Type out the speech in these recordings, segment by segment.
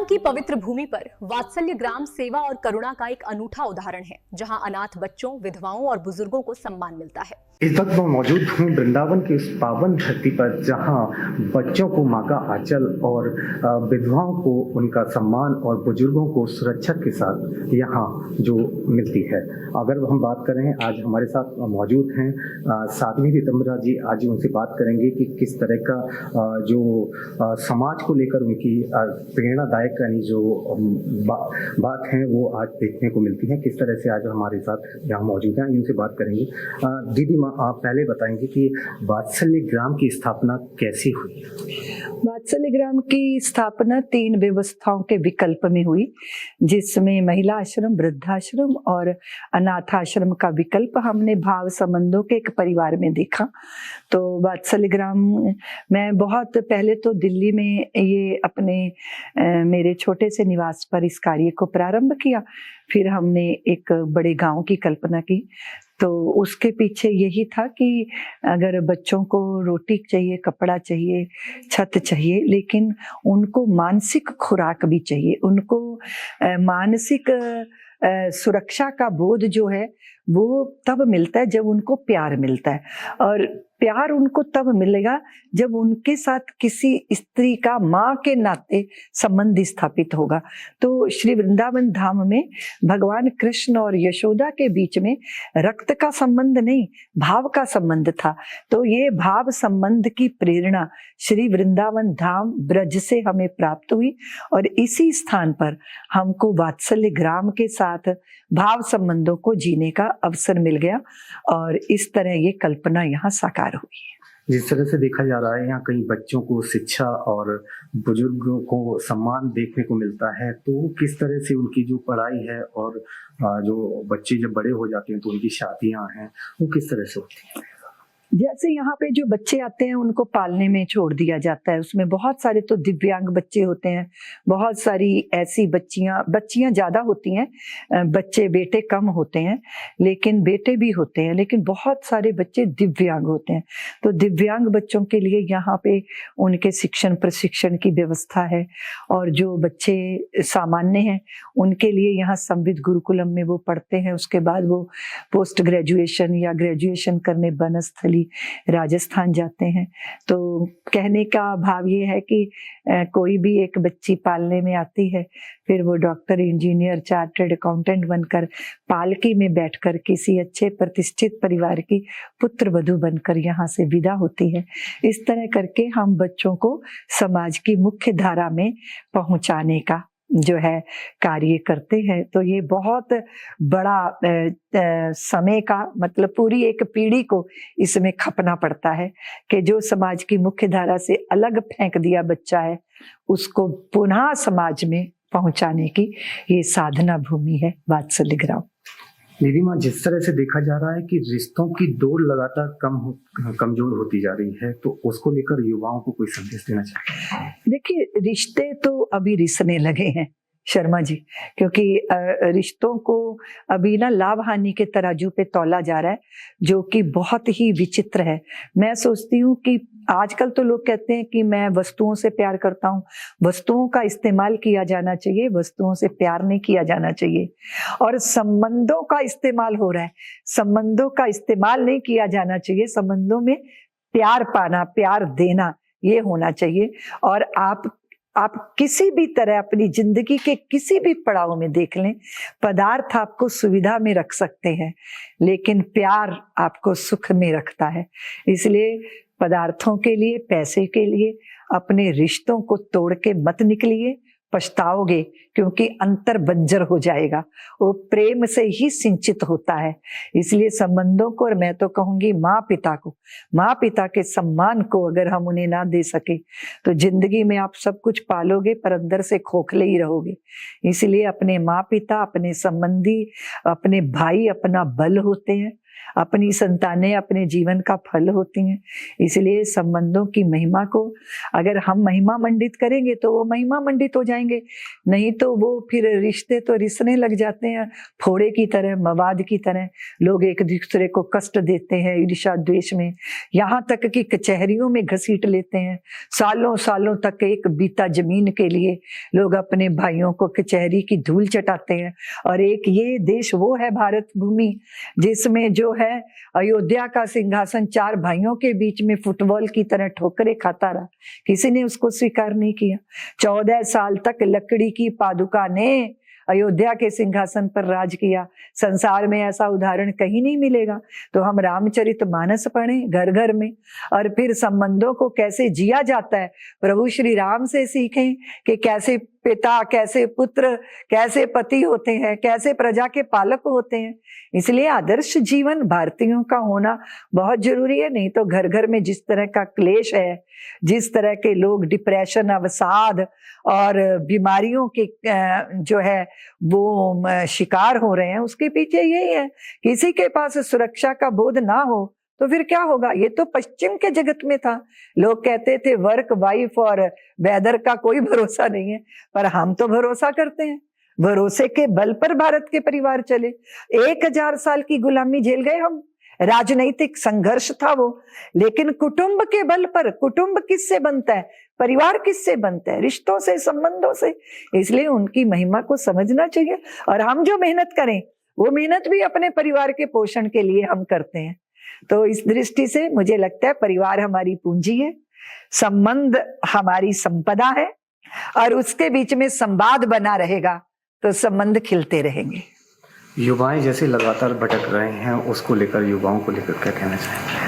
की पवित्र भूमि पर वात्सल्य ग्राम सेवा और करुणा का एक अनूठा उदाहरण है, जहां अनाथ बच्चों, विधवाओं और बुजुर्गों को सम्मान मिलता है। इस वक्त मैं मौजूद हूँ वृंदावन की उस पावन धरती पर, जहाँ बच्चों को माँ का आंचल और विधवाओं को उनका सम्मान और बुजुर्गों को सुरक्षा के साथ यहाँ जो मिलती है। अगर हम बात करें, आज हमारे साथ मौजूद हैं साध्वी रितंबरा जी। आज उनसे बात करेंगे कि किस तरह का जो समाज को लेकर उनकी प्रेरणादायक यानी जो बात है वो आज देखने को मिलती है। किस तरह से आज हमारे साथ यहाँ मौजूद हैं, इनसे बात करेंगे। दीदी, आप पहले बताएंगे कि वात्सल्य ग्राम की स्थापना कैसी हुई? वात्सल्य ग्राम की स्थापना 3 व्यवस्थाओं के विकल्प में हुई, जिसमें महिला आश्रम, वृद्धाश्रम और अनाथ आश्रम का विकल्प हमने भाव संबंधों के एक परिवार में देखा। तो वात्सल्य ग्राम मैं बहुत पहले तो दिल्ली में ये अपने मेरे छोटे से निवास पर इस कार्य को प्रारंभ किया। फिर हमने एक बड़े गांव की कल्पना की। तो उसके पीछे यही था कि अगर बच्चों को रोटी चाहिए, कपड़ा चाहिए, छत चाहिए, लेकिन उनको मानसिक खुराक भी चाहिए। उनको मानसिक सुरक्षा का बोध जो है वो तब मिलता है जब उनको प्यार मिलता है, और प्यार उनको तब मिलेगा जब उनके साथ किसी स्त्री का माँ के नाते संबंध स्थापित होगा। तो श्री वृंदावन धाम में भगवान कृष्ण और यशोदा के बीच में रक्त का संबंध नहीं, भाव का संबंध था। तो ये भाव संबंध की प्रेरणा श्री वृंदावन धाम ब्रज से हमें प्राप्त हुई, और इसी स्थान पर हमको वात्सल्य ग्राम के साथ भाव संबंधों को जीने का अवसर मिल गया, और इस तरह ये कल्पना यहाँ साकार हुई है। जिस तरह से देखा जा रहा है, यहाँ कई बच्चों को शिक्षा और बुजुर्गों को सम्मान देखने को मिलता है, तो किस तरह से उनकी जो पढ़ाई है और जो बच्चे जब बड़े हो जाते हैं तो उनकी शादियां हैं, वो किस तरह से होती है? जैसे यहाँ पे जो बच्चे आते हैं उनको पालने में छोड़ दिया जाता है। उसमें बहुत सारे तो दिव्यांग बच्चे होते हैं, बहुत सारी ऐसी बच्चियां ज्यादा होती हैं, बच्चे बेटे कम होते हैं, लेकिन बेटे भी होते हैं, लेकिन बहुत सारे बच्चे दिव्यांग होते हैं। तो दिव्यांग बच्चों के लिए यहाँ पे उनके शिक्षण प्रशिक्षण की व्यवस्था है, और जो बच्चे सामान्य हैं उनके लिए यहाँ संविद गुरुकुलम में वो पढ़ते हैं। उसके बाद वो पोस्ट ग्रेजुएशन या ग्रेजुएशन करने बनस्थली राजस्थान जाते हैं। तो कहने का भाव ये है कि कोई भी एक बच्ची पालने में आती है, फिर वो डॉक्टर, इंजीनियर, चार्टर्ड अकाउंटेंट बनकर पालकी में बैठकर किसी अच्छे प्रतिष्ठित परिवार की पुत्र वधू बनकर यहाँ से विदा होती है। इस तरह करके हम बच्चों को समाज की मुख्य धारा में पहुंचाने का जो है कार्य करते हैं। तो ये बहुत बड़ा समय का मतलब पूरी एक पीढ़ी को इसमें खपना पड़ता है कि जो समाज की मुख्य धारा से अलग फेंक दिया बच्चा है, उसको पुनः समाज में पहुंचाने की ये साधना भूमि है वात्सल्य ग्राम। दीदी माँ, जिस तरह से देखा जा रहा है कि रिश्तों की दौड़ लगातार कमजोर होती जा रही है, तो उसको लेकर युवाओं को कोई संदेश देना चाहिए? देखिए, रिश्ते तो अभी रिसने लगे हैं शर्मा जी, क्योंकि रिश्तों को अभी ना लाभ हानि के तराजू पे तौला जा रहा है, जो कि बहुत ही विचित्र है। मैं सोचती हूँ कि आजकल तो लोग कहते हैं कि मैं वस्तुओं से प्यार करता हूँ, वस्तुओं का इस्तेमाल किया जाना चाहिए, वस्तुओं से प्यार नहीं किया जाना चाहिए। और संबंधों का इस्तेमाल हो रहा है, संबंधों का इस्तेमाल नहीं किया जाना चाहिए। संबंधों में प्यार पाना, प्यार देना, ये होना चाहिए। और आप किसी भी तरह अपनी जिंदगी के किसी भी पड़ाव में देख लें, पदार्थ आपको सुविधा में रख सकते हैं, लेकिन प्यार आपको सुख में रखता है। इसलिए पदार्थों के लिए, पैसे के लिए अपने रिश्तों को तोड़ के मत निकलिए, पछताओगे, क्योंकि अंतर बंजर हो जाएगा। वो प्रेम से ही सिंचित होता है। इसलिए संबंधों को, और मैं तो कहूंगी माँ पिता के सम्मान को अगर हम उन्हें ना दे सके तो जिंदगी में आप सब कुछ पालोगे पर अंदर से खोखले ही रहोगे। इसलिए अपने माँ पिता, अपने संबंधी, अपने भाई अपना बल होते हैं, अपनी संतानें अपने जीवन का फल होती हैं। इसलिए संबंधों की महिमा को अगर हम महिमा मंडित करेंगे तो वो महिमा मंडित हो जाएंगे, नहीं तो तो वो फिर रिश्ते तो रिसने लग जाते हैं, फोड़े की तरह, मवाद की तरह। लोग एक दूसरे को कष्ट देते हैं ईर्ष्या द्वेष में, यहाँ तक कि कचहरियों में घसीट लेते हैं। सालों सालों तक एक बीता जमीन के लिए लोग अपने भाइयों को कचहरी की धूल चटाते हैं। और एक ये देश वो है भारत भूमि जिसमें जो है अयोध्या का सिंहासन 4 भाइयों के बीच में फुटबॉल की तरह ठोकरे खाता रहा, किसी ने उसको स्वीकार नहीं किया। 14 साल तक लकड़ी की पादुका ने अयोध्या के सिंहासन पर राज किया। संसार में ऐसा उदाहरण कहीं नहीं मिलेगा। तो हम रामचरितमानस पढ़ें घर घर में, और फिर संबंधों को कैसे जिया जाता है प्रभु श्री राम से सीखें कि कैसे पिता, कैसे पुत्र, कैसे पति होते हैं, कैसे प्रजा के पालक होते हैं। इसलिए आदर्श जीवन भारतीयों का होना बहुत जरूरी है। नहीं तो घर घर में जिस तरह का क्लेश है, जिस तरह के लोग डिप्रेशन, अवसाद और बीमारियों के जो है वो शिकार हो रहे हैं, उसके पीछे यही है। किसी के पास सुरक्षा का बोध ना हो तो फिर क्या होगा। ये तो पश्चिम के जगत में था। लोग कहते थे वर्क, वाइफ और वेदर का कोई भरोसा नहीं है, पर हम तो भरोसा करते हैं। भरोसे के बल पर भारत के परिवार चले। 1000 साल की गुलामी झेल गए हम, राजनीतिक संघर्ष था वो, लेकिन कुटुंब के बल पर। कुटुंब किससे बनता है? परिवार किससे बनता है? रिश्तों से, संबंधों से। इसलिए उनकी महिमा को समझना चाहिए। और हम जो मेहनत करें वो मेहनत भी अपने परिवार के पोषण के लिए हम करते हैं। तो इस दृष्टि से मुझे लगता है परिवार हमारी पूंजी है, संबंध हमारी संपदा है, और उसके बीच में संवाद बना रहेगा तो संबंध खिलते रहेंगे। युवाएं जैसे लगातार भटक रहे हैं, उसको लेकर, युवाओं को लेकर क्या कहना चाहिए?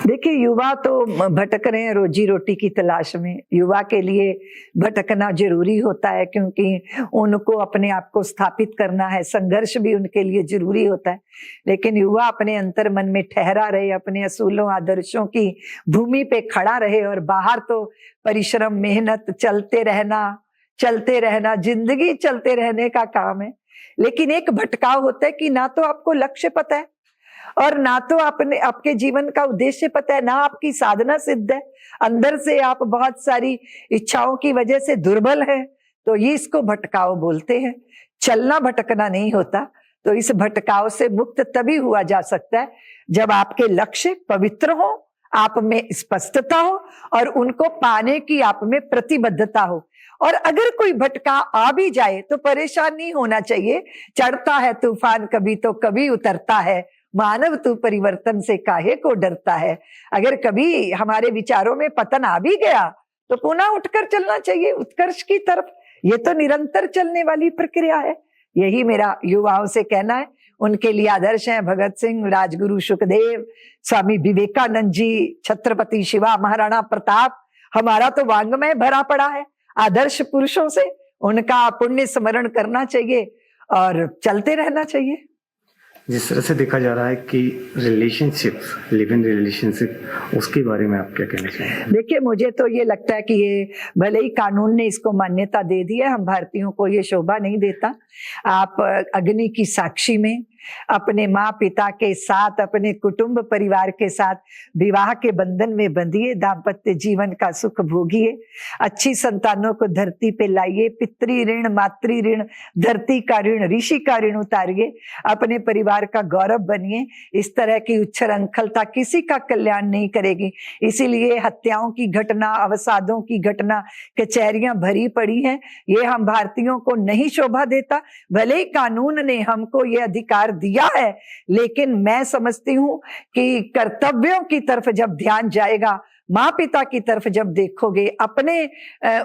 देखिए, युवा तो भटक रहे हैं रोजी रोटी की तलाश में। युवा के लिए भटकना जरूरी होता है, क्योंकि उनको अपने आप को स्थापित करना है, संघर्ष भी उनके लिए जरूरी होता है। लेकिन युवा अपने अंतर मन में ठहरा रहे, अपने असूलों आदर्शों की भूमि पे खड़ा रहे, और बाहर तो परिश्रम, मेहनत, चलते रहना, जिंदगी चलते रहने का काम है। लेकिन एक भटकाव होता है कि ना तो आपको लक्ष्य पता है, और ना तो आपके जीवन का उद्देश्य पता है, ना आपकी साधना सिद्ध है। अंदर से आप बहुत सारी इच्छाओं की वजह से दुर्बल है, तो ये इसको भटकाव बोलते हैं। चलना भटकना नहीं होता। तो इस भटकाव से मुक्त तभी हुआ जा सकता है जब आपके लक्ष्य पवित्र हो, आप में स्पष्टता हो, और उनको पाने की आप में प्रतिबद्धता हो। और अगर कोई भटका आ भी जाए तो परेशान नहीं होना चाहिए। चढ़ता है तूफान कभी तो कभी उतरता है, मानव तू परिवर्तन से काहे को डरता है। अगर कभी हमारे विचारों में पतन आ भी गया तो पुनः उठकर चलना चाहिए उत्कर्ष की तरफ। ये तो निरंतर चलने वाली प्रक्रिया है। यही मेरा युवाओं से कहना है। उनके लिए आदर्श हैं भगत सिंह, राजगुरु सुखदेव, स्वामी विवेकानंद जी, छत्रपति शिवा महाराणा प्रताप। हमारा तो वांग्मय भरा पड़ा है आदर्श पुरुषों से। उनका पुण्य स्मरण करना चाहिए और चलते रहना चाहिए। जिस तरह से देखा जा रहा है कि रिलेशनशिप, लिव इन रिलेशनशिप, उसके बारे में आप क्या कहना चाहिए? देखिए, मुझे तो ये लगता है कि ये भले ही कानून ने इसको मान्यता दे दी है, हम भारतीयों को ये शोभा नहीं देता। आप अग्नि की साक्षी में अपने माँ पिता के साथ, अपने कुटुंब परिवार के साथ विवाह के बंधन में बंधिए, दाम्पत्य जीवन का सुख भोगिए, अच्छी संतानों को धरती पे लाइए, पितृ ऋण, मातृ ऋण, धरती का ऋण, ऋषि का ऋण उतारिए, अपने परिवार का गौरव बनिए। इस तरह की उच्छृंखलता किसी का कल्याण नहीं करेगी। इसीलिए हत्याओं की घटना, अवसादों की घटना, कचहरियां भरी पड़ी हैं। ये हम भारतीयों को नहीं शोभा देता। भले ही कानून ने हमको ये अधिकार दिया है, लेकिन मैं समझती हूं कि कर्तव्यों की तरफ जब ध्यान जाएगा, माँ पिता की तरफ जब देखोगे, अपने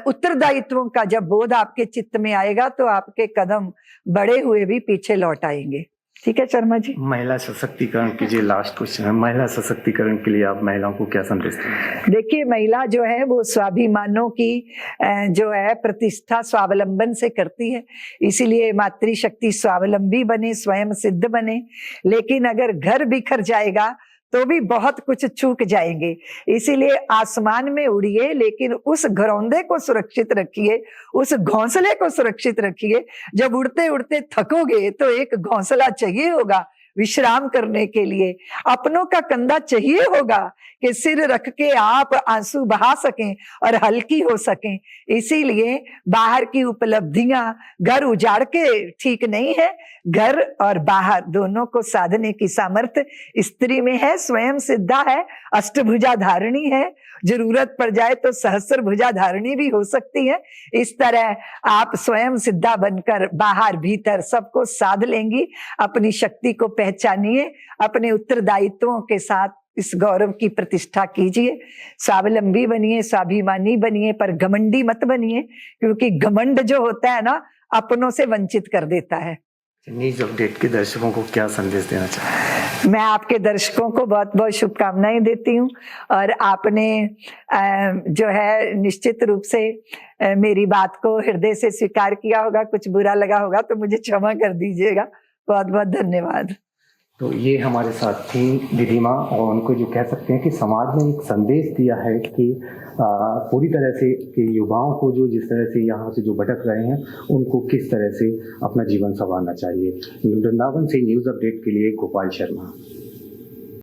उत्तरदायित्वों का जब बोध आपके चित्त में आएगा, तो आपके कदम बढ़े हुए भी पीछे लौट आएंगे। ठीक है शर्मा जी। महिला सशक्तिकरण कीजिए, लास्ट क्वेश्चन है। महिला सशक्तिकरण के लिए आप महिलाओं को क्या संदेश दें? देखिए, महिला जो है वो स्वाभिमानों की जो है प्रतिष्ठा स्वावलंबन से करती है। इसीलिए मातृशक्ति स्वावलंबी बने, स्वयं सिद्ध बने। लेकिन अगर घर बिखर जाएगा तो भी बहुत कुछ चूक जाएंगे। इसीलिए आसमान में उड़िए, लेकिन उस घरौंदे को सुरक्षित रखिए, उस घोंसले को सुरक्षित रखिए। जब उड़ते उड़ते थकोगे तो एक घोंसला चाहिए होगा, विश्राम करने के लिए। अपनों का कंधा चाहिए होगा कि सिर रख के आप आंसू बहा सकें और हल्की हो सकें। इसीलिए बाहर की उपलब्धियां घर उजाड़ के ठीक नहीं है। घर और बाहर दोनों को साधने की सामर्थ्य स्त्री में है, स्वयं सिद्धा है, अष्टभुजा धारिणी है, जरूरत पड़ जाए तो सहस्त्र भुजा धारिणी भी हो सकती है। इस तरह आप स्वयं सिद्धा बनकर बाहर भीतर सबको साध लेंगी। अपनी शक्ति को पहचानिए, अपने उत्तरदायित्वों के साथ इस गौरव की प्रतिष्ठा कीजिए। स्वावलंबी बनिए, स्वाभिमानी बनिए, पर घमंडी मत बनिए, क्योंकि घमंड जो होता है ना, अपनों से वंचित कर देता है। न्यूज अपडेट के दर्शकों को क्या संदेश देना चाहते हैं? मैं आपके दर्शकों को बहुत बहुत शुभकामनाएं देती हूँ, और आपने जो है निश्चित रूप से मेरी बात को हृदय से स्वीकार किया होगा। कुछ बुरा लगा होगा तो मुझे क्षमा कर दीजिएगा। बहुत बहुत धन्यवाद। तो ये हमारे साथ थी दीदी माँ, और उनको जो कह सकते हैं कि समाज ने एक संदेश दिया है कि पूरी तरह से कि युवाओं को जो जिस तरह से यहाँ से जो भटक रहे हैं उनको किस तरह से अपना जीवन संवारना चाहिए। वृंदावन से न्यूज़ अपडेट के लिए गोपाल शर्मा।